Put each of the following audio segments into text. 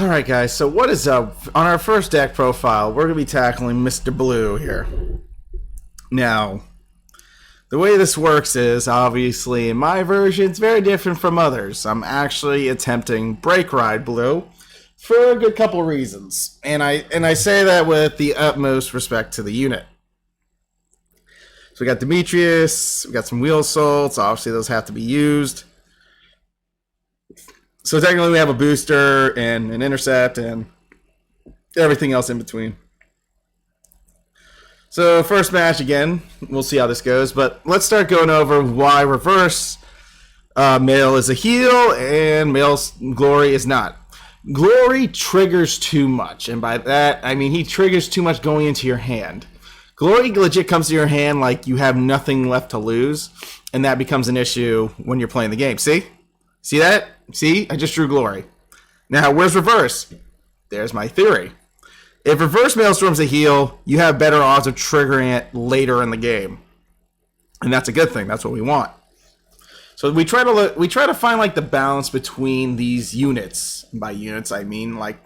Alright guys, so what is up? On our first deck profile, we're going to be tackling Mr. Blue here. Now, the way this works is, obviously, in my version, it's very different from others. I'm actually attempting breakride Blue for a good couple reasons. And I say that with the utmost respect to the unit. So we got Demetrius, we got some wheel assaults, obviously those have to be used. So technically we have a booster and an intercept and everything else in between. So first match again, we'll see how this goes, but let's start going over why reverse Mael is a heal and Mael's Glory is not. Glory triggers too much, and by that I mean he triggers too much going into your hand. Glory legit comes to your hand like you have nothing left to lose, and that becomes an issue when you're playing the game. See? See that? See? I just drew Glory. Now, where's reverse? There's my theory. If reverse Maelstrom's a heal, you have better odds of triggering it later in the game. And that's a good thing. That's what we want. So we try to find like the balance between these units. By units, I mean like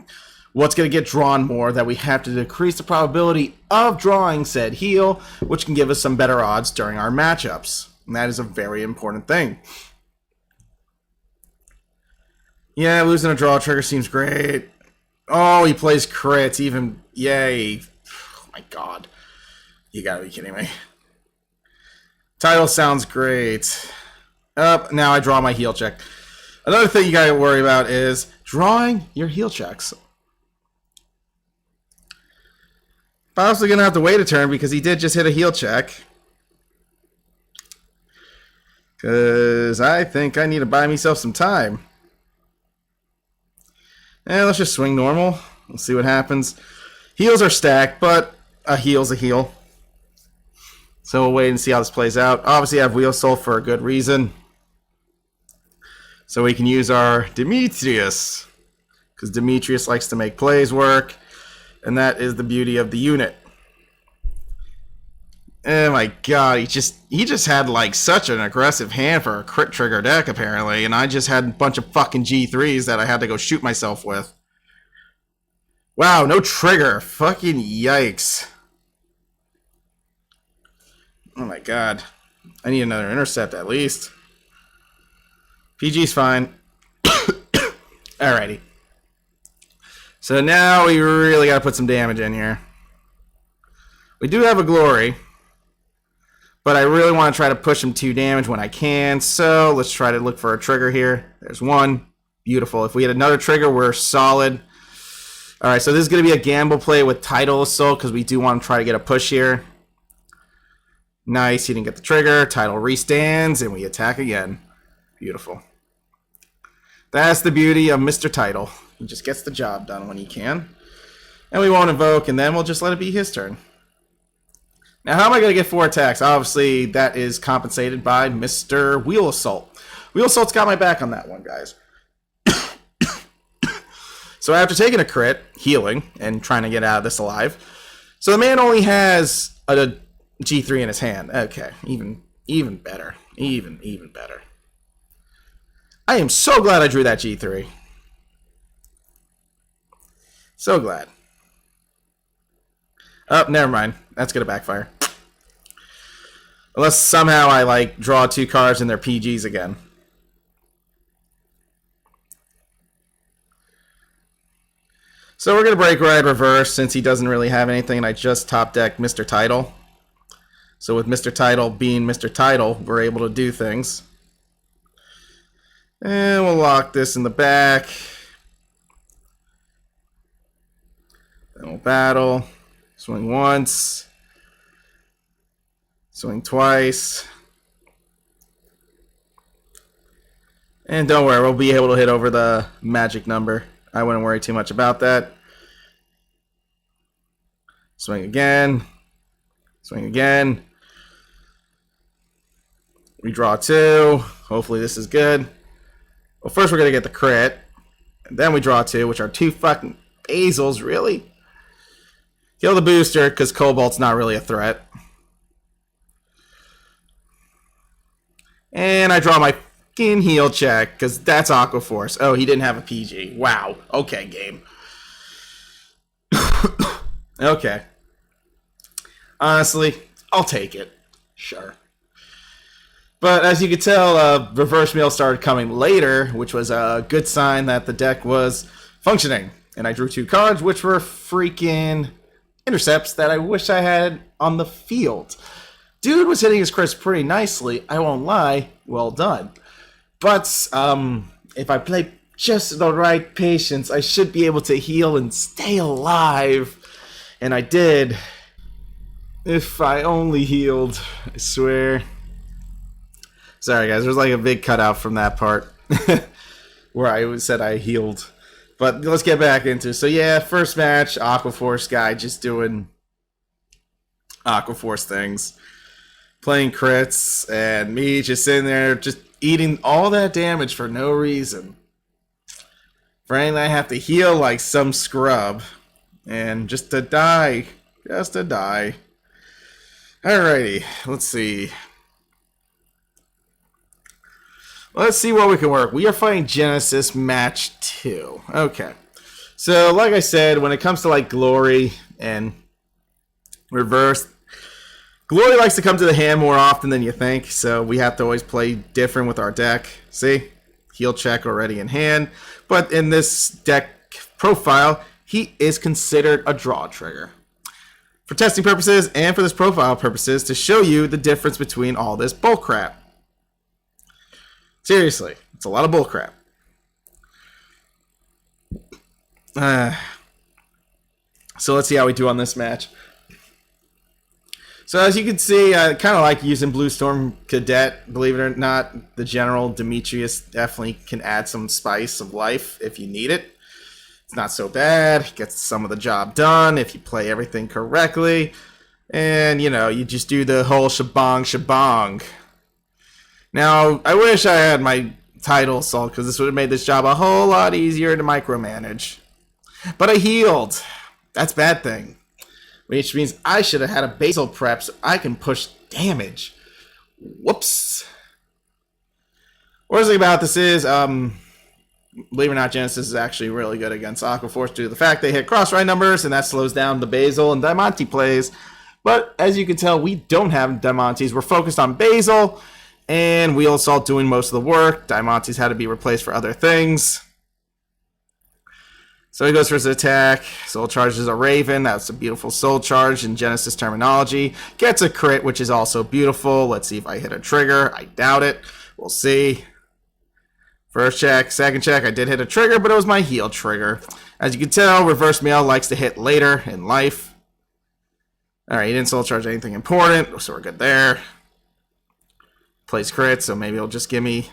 what's going to get drawn more, that we have to decrease the probability of drawing said heal, which can give us some better odds during our matchups. And that is a very important thing. Yeah, losing a draw trigger seems great. Oh, he plays crits, even, yay. Oh my god. You gotta be kidding me. Title sounds great. Now I draw my heal check. Another thing you gotta worry about is drawing your heal checks. Possibly gonna have to wait a turn because he did just hit a heal check. Because I think I need to buy myself some time. Let's just swing normal. We'll see what happens. Heals are stacked, but a heal's a heal. So we'll wait and see how this plays out. Obviously, I have Wheel Soul for a good reason. So we can use our Demetrius. Because Demetrius likes to make plays work. And that is the beauty of the unit. Oh my god, he just had like such an aggressive hand for a crit trigger deck apparently, and I just had a bunch of fucking G3s that I had to go shoot myself with. Wow, no trigger. Fucking yikes. Oh my god. I need another intercept at least. PG's fine. Alrighty. So now we really gotta put some damage in here. We do have a Glory, but I really want to try to push him 2 damage when I can, so let's try to look for a trigger here. There's one. Beautiful. If we had another trigger, we're solid. Alright, so this is going to be a gamble play with Title Assault, because we do want to try to get a push here. Nice, he didn't get the trigger. Title restands, and we attack again. Beautiful. That's the beauty of Mr. Title. He just gets the job done when he can. And we won't invoke, and then we'll just let it be his turn. Now, how am I going to get 4 attacks? Obviously, that is compensated by Mr. Wheel Assault. Wheel Assault's got my back on that one, guys. So after taking a crit, healing, and trying to get out of this alive, so the man only has a G3 in his hand. Okay, even better. Even better. I am so glad I drew that G3. So glad. Oh, never mind. That's going to backfire. Unless somehow I, like, draw 2 cards and they're PGs again. So we're going to break ride reverse since he doesn't really have anything and I just top deck Mr. Title. So with Mr. Title being Mr. Title, we're able to do things. And we'll lock this in the back. Then we'll battle. Swing once. Swing twice. And don't worry, we'll be able to hit over the magic number. I wouldn't worry too much about that. Swing again. Swing again. We draw 2. Hopefully this is good. Well, first we're going to get the crit. And then we draw 2, which are 2 fucking Bazils, really? Kill the booster, because Cobalt's not really a threat. And I draw my freaking heal check, because that's Aqua Force. Oh, he didn't have a PG. Wow. Okay, game. Okay. Honestly, I'll take it. Sure. But as you could tell, reverse mail started coming later, which was a good sign that the deck was functioning. And I drew 2 cards, which were freaking intercepts that I wish I had on the field. Dude was hitting his crits pretty nicely, I won't lie. Well done. But if I play just the right patience, I should be able to heal and stay alive. And I did. If I only healed, I swear. Sorry guys, there's like a big cutout from that part where I said I healed. But let's get back into it. So yeah, first match, Aqua Force guy just doing Aqua Force things. Playing crits, and me just sitting there just eating all that damage for no reason. For anything I have to heal like some scrub. And just to die. Just to die. Alrighty, let's see. Let's see what we can work. We are fighting Genesis match 2. Okay. So, like I said, when it comes to like Glory and Reverse, Glory likes to come to the hand more often than you think, so we have to always play different with our deck. See? Heal check already in hand. But in this deck profile, he is considered a draw trigger. For testing purposes and for this profile purposes, to show you the difference between all this bullcrap. Seriously, it's a lot of bullcrap. So let's see how we do on this match. So as you can see, I kind of like using Blue Storm Cadet. Believe it or not, the General Demetrius definitely can add some spice of life if you need it. It's not so bad. Gets some of the job done if you play everything correctly. And, you know, you just do the whole shebang. Now, I wish I had my title assault, because this would have made this job a whole lot easier to micromanage. But I healed. That's a bad thing. Which means I should have had a basal prep so I can push damage. Whoops. Worst thing about this is, believe it or not, Genesis is actually really good against Aqua Force due to the fact they hit cross-ride numbers, and that slows down the Basil and Diamante plays. But as you can tell, we don't have Diamantes. We're focused on Basil, and Wheel Assault doing most of the work. Diamantes had to be replaced for other things. So he goes for his attack. Soul charges a Raven. That's a beautiful soul charge in Genesis terminology. Gets a crit, which is also beautiful. Let's see if I hit a trigger. I doubt it. We'll see. First check, second check. I did hit a trigger, but it was my heal trigger. As you can tell, Reverse Mail likes to hit later in life. Alright, he didn't soul charge anything important, so we're good there. Plays crit, so maybe he'll just give me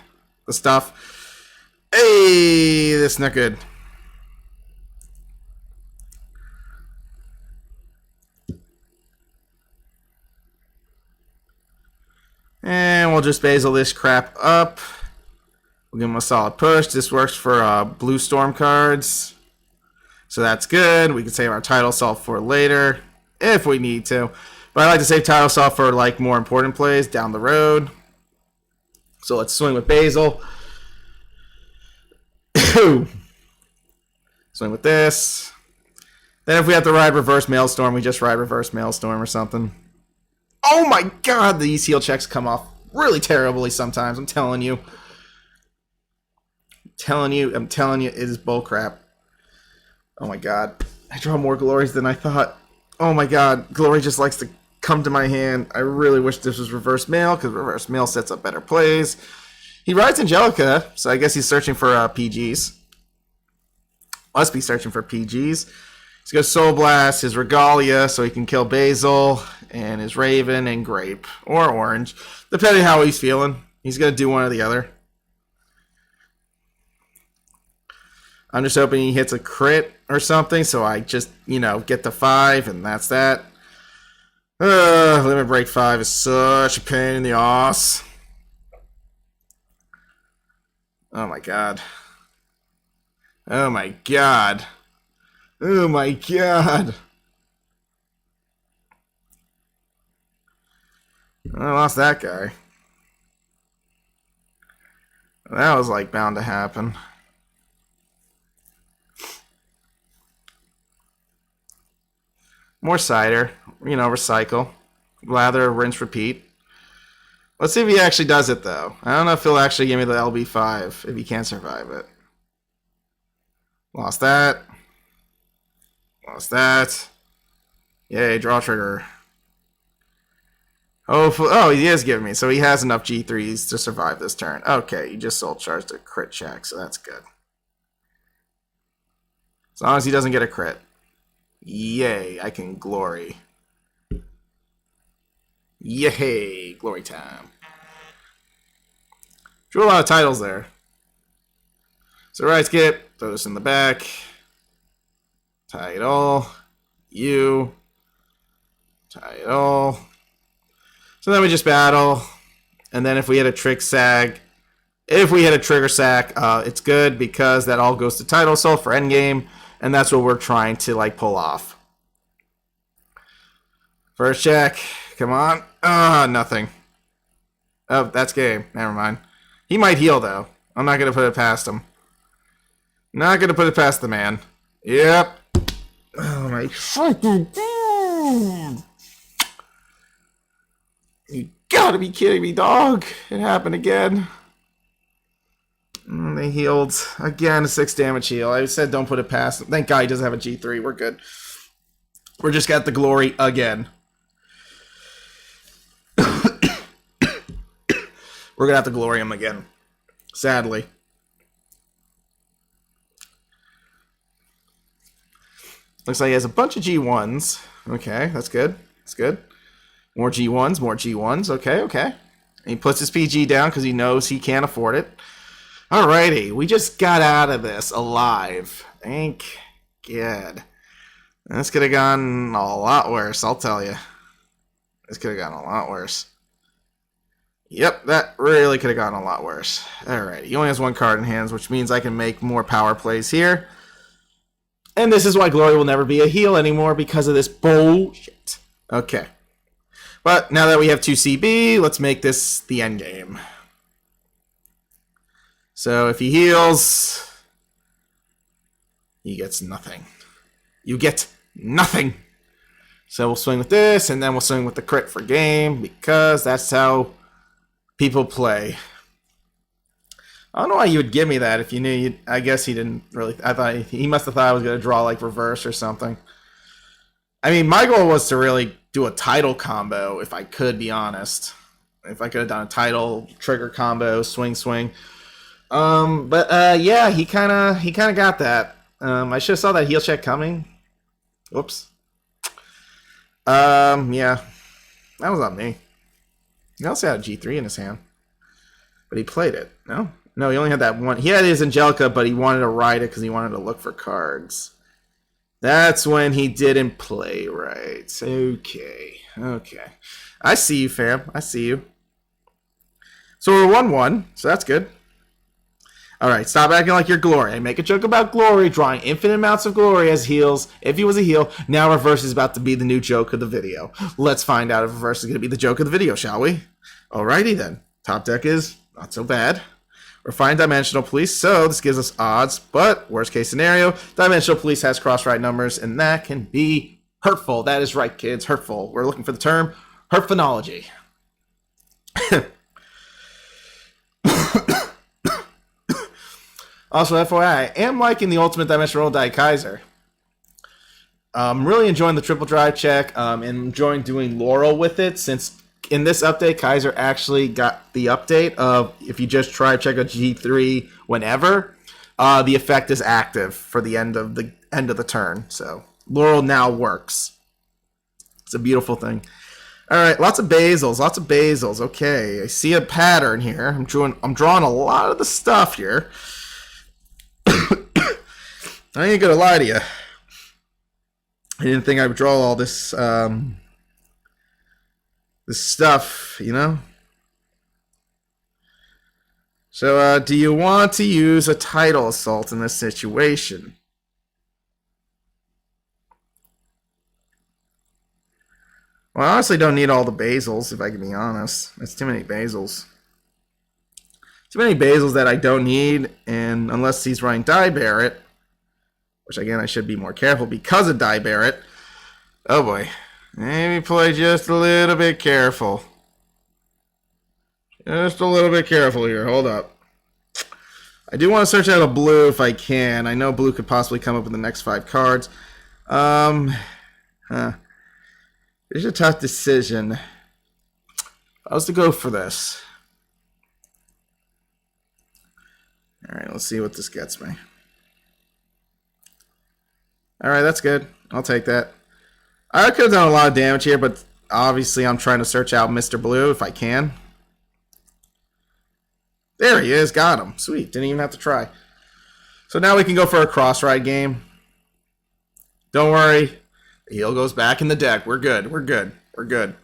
the stuff. Hey, that's not good. And we'll just Basil this crap up. We'll give him a solid push. This works for Blue Storm cards. So that's good. We can save our title assault for later if we need to. But I like to save title assault for like more important plays down the road. So let's swing with Basil. Swing with this. Then if we have to ride Reverse Maelstrom, we just ride Reverse Maelstrom or something. Oh my god, these heal checks come off really terribly sometimes, I'm telling you. I'm telling you, it is bullcrap. Oh my god. I draw more glories than I thought. Oh my god, glory just likes to come to my hand. I really wish this was Reverse Mail, because Reverse Mail sets up better plays. He rides Angelica, so I guess he's searching for PGs. Must be searching for PGs. He's got Soul Blast, his Regalia, so he can kill Basil, and his Raven and Grape, or Orange, depending how he's feeling. He's going to do one or the other. I'm just hoping he hits a crit or something, so I just, you know, get to 5, and that's that. Limit Break 5 is such a pain in the ass. Oh my god. Oh my god. Oh my god. I lost that guy. That was like bound to happen. More cider. You know, recycle. Lather, rinse, repeat. Let's see if he actually does it, though. I don't know if he'll actually give me the LB5 if he can't survive it. Lost that. Lost that. Yay, draw trigger. Oh, he is giving me. So he has enough G3s to survive this turn. Okay, you just soul charged a crit check, so that's good. As long as he doesn't get a crit. Yay, I can glory. Yay, glory time. Drew a lot of titles there. So right skip, throw this in the back. Title. You. Title. So then we just battle. And then if we hit a trick sag, if we hit a trigger sack, it's good because that all goes to title soul for endgame. And that's what we're trying to like pull off. First check. Come on. Nothing. Oh, that's game. Never mind. He might heal though. I'm not going to put it past him. Not going to put it past the man. Yep. Oh my fucking god. You gotta be kidding me, dog. It happened again. They healed. Again, a 6 damage heal. I said don't put it past him. Thank God he doesn't have a G3. We're good. We're just got the glory again. We're gonna have to glory him again. Sadly. Looks like he has a bunch of G1s. Okay, that's good. That's good. More G1s, more G1s. Okay, okay. And he puts his PG down because he knows he can't afford it. Alrighty, we just got out of this alive. Thank God. This could have gone a lot worse, I'll tell you. This could have gone a lot worse. Yep, that really could have gone a lot worse. Alright, he only has 1 card in hands, which means I can make more power plays here. And this is why Glory will never be a heal anymore because of this bullshit. Okay. But now that we have 2 CB, let's make this the end game. So if he heals, he gets nothing. You get nothing. So we'll swing with this, and then we'll swing with the crit for game because that's how people play. I don't know why you would give me that if you knew you. I guess he didn't really. I thought he must have thought I was going to draw like reverse or something. I mean, my goal was to really do a title combo, if I could be honest. If I could have done a title trigger combo, swing. Yeah, he kind of got that. I should have saw that heal check coming. Whoops. Yeah, that was on me. He also had a G3 in his hand, but he played it. No, he only had that one. He had his Angelica, but he wanted to ride it because he wanted to look for cards. That's when he didn't play right. Okay. I see you, fam. I see you. So we're 1-1, so that's good. Alright, stop acting like you're Glory. I make a joke about Glory, drawing infinite amounts of Glory as heals. If he was a heal, now Reverse is about to be the new joke of the video. Let's find out if Reverse is going to be the joke of the video, shall we? Alrighty then. Top deck is not so bad. We're fine Dimensional Police, so this gives us odds, but worst case scenario, Dimensional Police has cross-right numbers, and that can be hurtful. That is right, kids, hurtful. We're looking for the term hurtphonology. Also, FYI, I am liking the Ultimate Dimensional Roll Die Kaiser. I'm really enjoying the triple drive check, and enjoying doing Laurel with it, since in this update, Kaiser actually got the update of if you just try check a G3 whenever, the effect is active for the end of the turn. So Laurel now works. It's a beautiful thing. All right, lots of basils. Okay, I see a pattern here. I'm drawing a lot of the stuff here. I ain't gonna lie to you. I didn't think I would draw all this this stuff, you know? So, do you want to use a title assault in this situation? Well, I honestly don't need all the basils, if I can be honest. That's too many basils. too many basils that I don't need, and unless he's running Die Barret, which again I should be more careful because of Die Barret. Oh boy, maybe play just a little bit careful. Just a little bit careful here. Hold up. I do want to search out a blue if I can. I know blue could possibly come up in the next 5 cards. It's a tough decision. If I was to go for this. Alright, let's see what this gets me. Alright, that's good. I'll take that. I could have done a lot of damage here, but obviously I'm trying to search out Mr. Blue if I can. There he is. Got him. Sweet. Didn't even have to try. So now we can go for a cross-ride game. Don't worry. The heel goes back in the deck. We're good. We're good. We're good.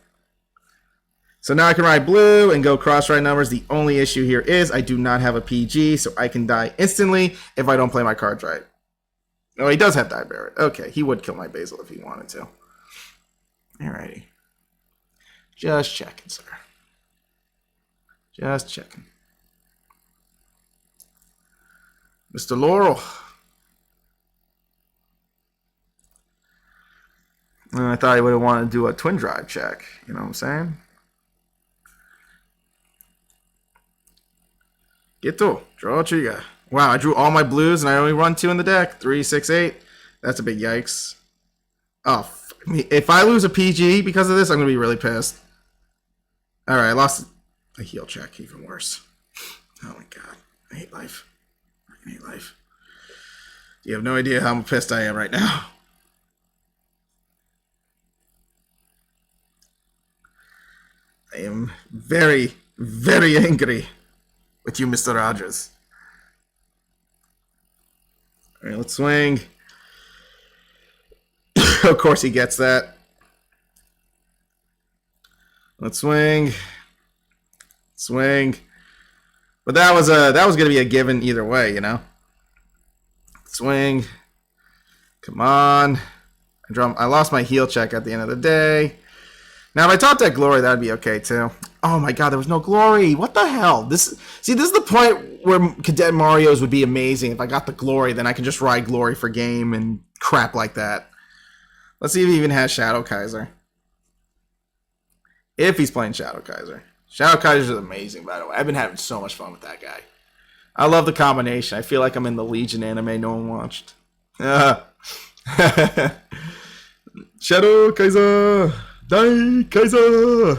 So now I can ride blue and go cross-ride numbers. The only issue here is I do not have a PG, so I can die instantly if I don't play my cards right. Oh, he does have Die Barret. Okay, he would kill my basil if he wanted to. Alrighty. Just checking, sir. Just checking. Mr. Laurel. I thought he would have wanted to do a twin drive check. You know what I'm saying? Get to. Draw a trigger. Wow, I drew all my blues and I only run 2 in the deck. 3, 6, 8. That's a big yikes. Oh, if I lose a PG because of this, I'm going to be really pissed. Alright, I lost a heel check. Even worse. Oh my god. I hate life. I hate life. You have no idea how pissed I am right now. I am very, very angry with you, Mr. Rogers. Alright, let's swing. Of course he gets that. Let's swing. Swing. But that was gonna be a given either way, you know? Swing. Come on. I lost my heel check at the end of the day. Now, if I top deck Glory, that would be okay, too. Oh, my God, there was no Glory. What the hell? This is the point where Cadet Marios would be amazing. If I got the Glory, then I could just ride Glory for game and crap like that. Let's see if he even has Shadow Kaiser. If he's playing Shadow Kaiser. Shadow Kaiser is amazing, by the way. I've been having so much fun with that guy. I love the combination. I feel like I'm in the Legion anime no one watched. Shadow Kaiser! Die Kaiser!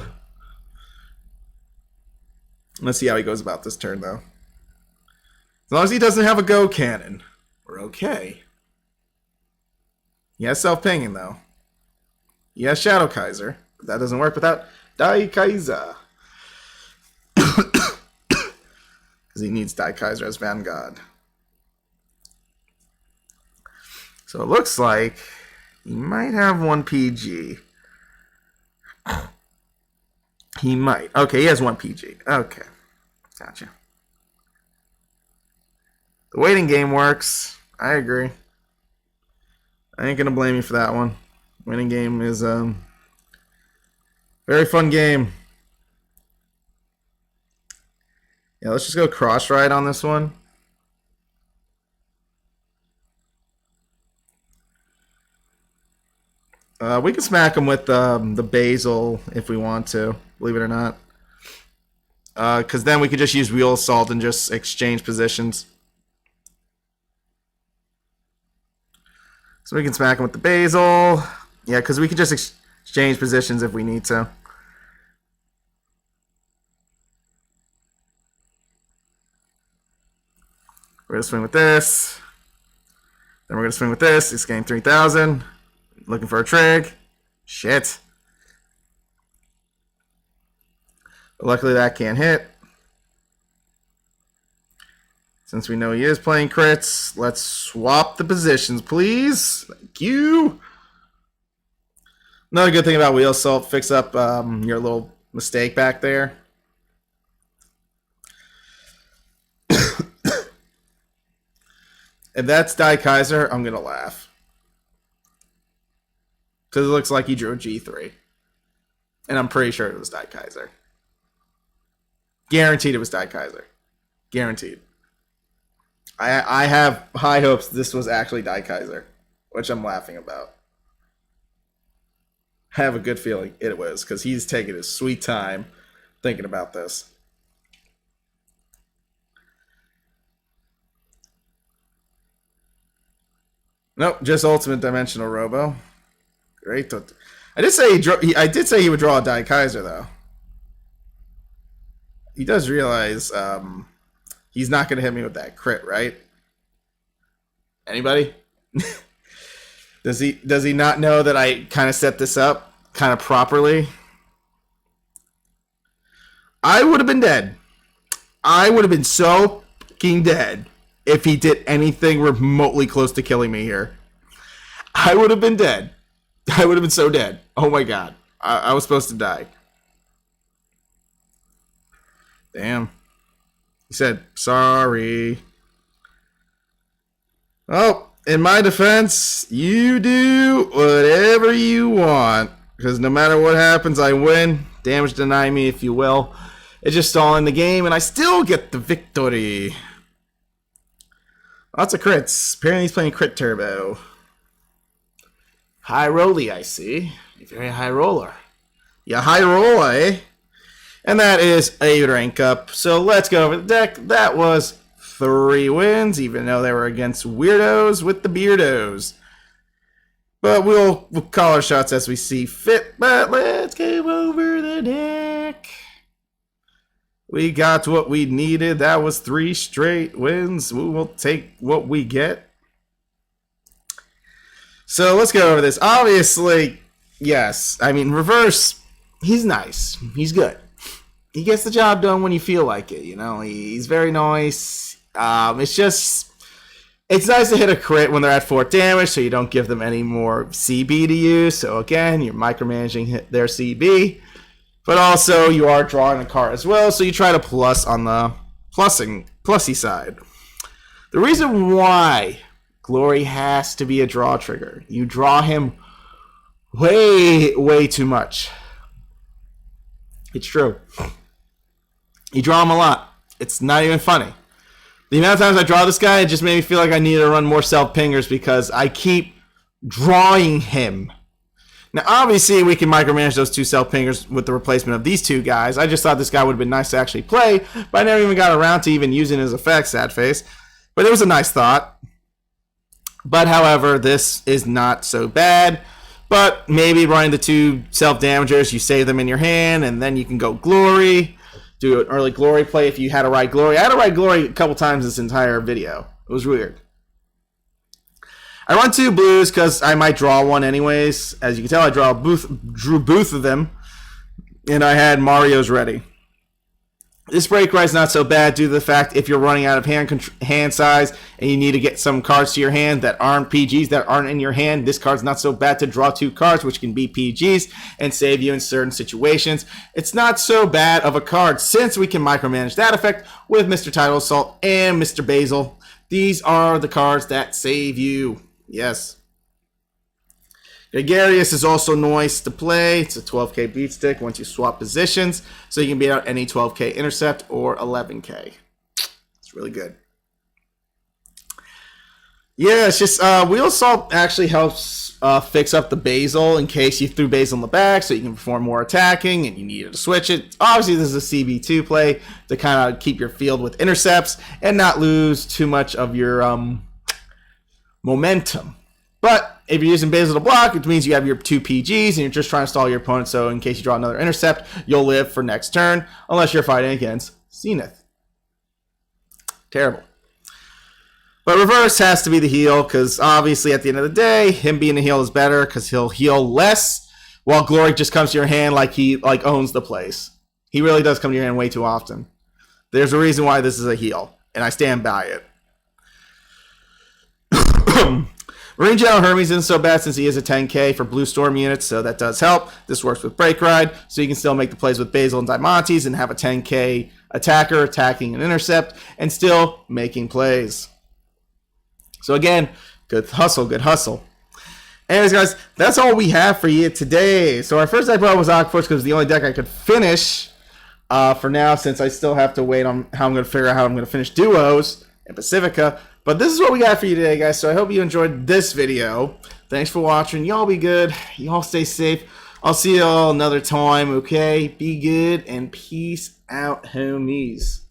Let's see how he goes about this turn, though. As long as he doesn't have a Go Cannon, we're okay. He has self-pinging, though. He has Shadow Kaiser, but that doesn't work without Die Kaiser. Because he needs Die Kaiser as Vanguard. So it looks like he might have 1 PG. He might. Okay, he has 1 PG. Okay. Gotcha. The waiting game works. I agree. I ain't gonna blame you for that one. Winning game is very fun game. Yeah, let's just go cross ride on this one. We can smack him with the basil if we want to, believe it or not. Because then we could just use Wheel Assault and just exchange positions. So we can smack him with the basil. Yeah, because we could just exchange positions if we need to. We're going to swing with this. Then we're going to swing with this. It's getting 3,000. Looking for a trig. Shit. But luckily that can't hit. Since we know he is playing crits, let's swap the positions, please. Thank you. Another good thing about Wheel Assault, fix up your little mistake back there. If that's Die Kaiser, I'm going to laugh. Because it looks like he drew a G3. And I'm pretty sure it was Die Kaiser. Guaranteed it was Die Kaiser. Guaranteed. I have high hopes this was actually Die Kaiser, which I'm laughing about. I have a good feeling it was, because he's taking his sweet time thinking about this. Nope, just Ultimate Dimensional Robo. Great. I did say he would draw a Die Kaiser, though. He does realize he's not going to hit me with that crit, right? Anybody? Does he not know that I kind of set this up kind of properly? I would have been dead. I would have been so fucking dead if he did anything remotely close to killing me here. I would have been dead. I would have been so dead. Oh my god. I was supposed to die. Damn. He said, sorry. Oh, in my defense, you do whatever you want. Because no matter what happens, I win. Damage deny me, if you will. It's just stalling the game, and I still get the victory. Lots of crits. Apparently he's playing Crit Turbo. High rolly, I see. You're very high roller. Yeah, high roller, eh? And that is a rank up. So let's go over the deck. That was 3 wins, even though they were against weirdos with the beardos. But we'll call our shots as we see fit. But let's go over the deck. We got what we needed. That was 3 straight wins. We will take what we get. So let's go over this. Obviously, yes. I mean, reverse, he's nice. He's good. He gets the job done when you feel like it, you know. He's very nice. It's nice to hit a crit when they're at 4 damage, so you don't give them any more CB to use. So again, you're micromanaging their CB. But also, you are drawing a card as well, so you try to plus on the plussy side. The reason why Glory has to be a draw trigger, you draw him way too much. It's true. You draw him a lot. It's not even funny. The amount of times I draw this guy, it just made me feel like I need to run more self-pingers because I keep drawing him. Now, obviously, we can micromanage those 2 self-pingers with the replacement of these 2 guys. I just thought this guy would have been nice to actually play, but I never even got around to even using his effects, sad face. But it was a nice thought. But, however, this is not so bad. But maybe running the 2 self-damagers, you save them in your hand, and then you can go Glory. Do an early Glory play if you had to ride Glory. I had to ride Glory a couple times this entire video. It was weird. I run 2 blues because I might draw one anyways. As you can tell, I drew both of them, and I had Mario's ready. This break ride's not so bad due to the fact if you're running out of hand size and you need to get some cards to your hand that aren't PGs, that aren't in your hand, this card's not so bad to draw 2 cards, which can be PGs, and save you in certain situations. It's not so bad of a card since we can micromanage that effect with Mr. Tidal Assault and Mr. Basil. These are the cards that save you. Yes. Gregarious is also nice to play. It's a 12k beat stick once you swap positions, so you can beat out any 12k intercept or 11k. It's really good. Yeah, it's just Wheel Assault actually helps fix up the Basil in case you threw Basil in the back, so you can perform more attacking and you needed to switch it. Obviously, this is a CB2 play to kind of keep your field with intercepts and not lose too much of your momentum. But if you're using Basil to block, it means you have your 2 PGs and you're just trying to stall your opponent, so in case you draw another intercept, you'll live for next turn, unless you're fighting against Zenith. Terrible. But reverse has to be the heal, because obviously at the end of the day, him being a heal is better, because he'll heal less, while Glory just comes to your hand like he owns the place. He really does come to your hand way too often. There's a reason why this is a heal, and I stand by it. Marine General Hermes isn't so bad since he is a 10k for Blue Storm units, so that does help. This works with Breakride, so you can still make the plays with Basil and Diamantes and have a 10k attacker attacking an intercept and still making plays. So again, good hustle, good hustle. Anyways, guys, that's all we have for you today. So our first deck was Aquaforce because it was the only deck I could finish. for now, since I still have to wait on how I'm going to figure out how I'm going to finish duos and Pacifica. But this is what we got for you today, guys. So I hope you enjoyed this video. Thanks for watching. Y'all be good. Y'all stay safe. I'll see y'all another time, okay? Be good and peace out, homies.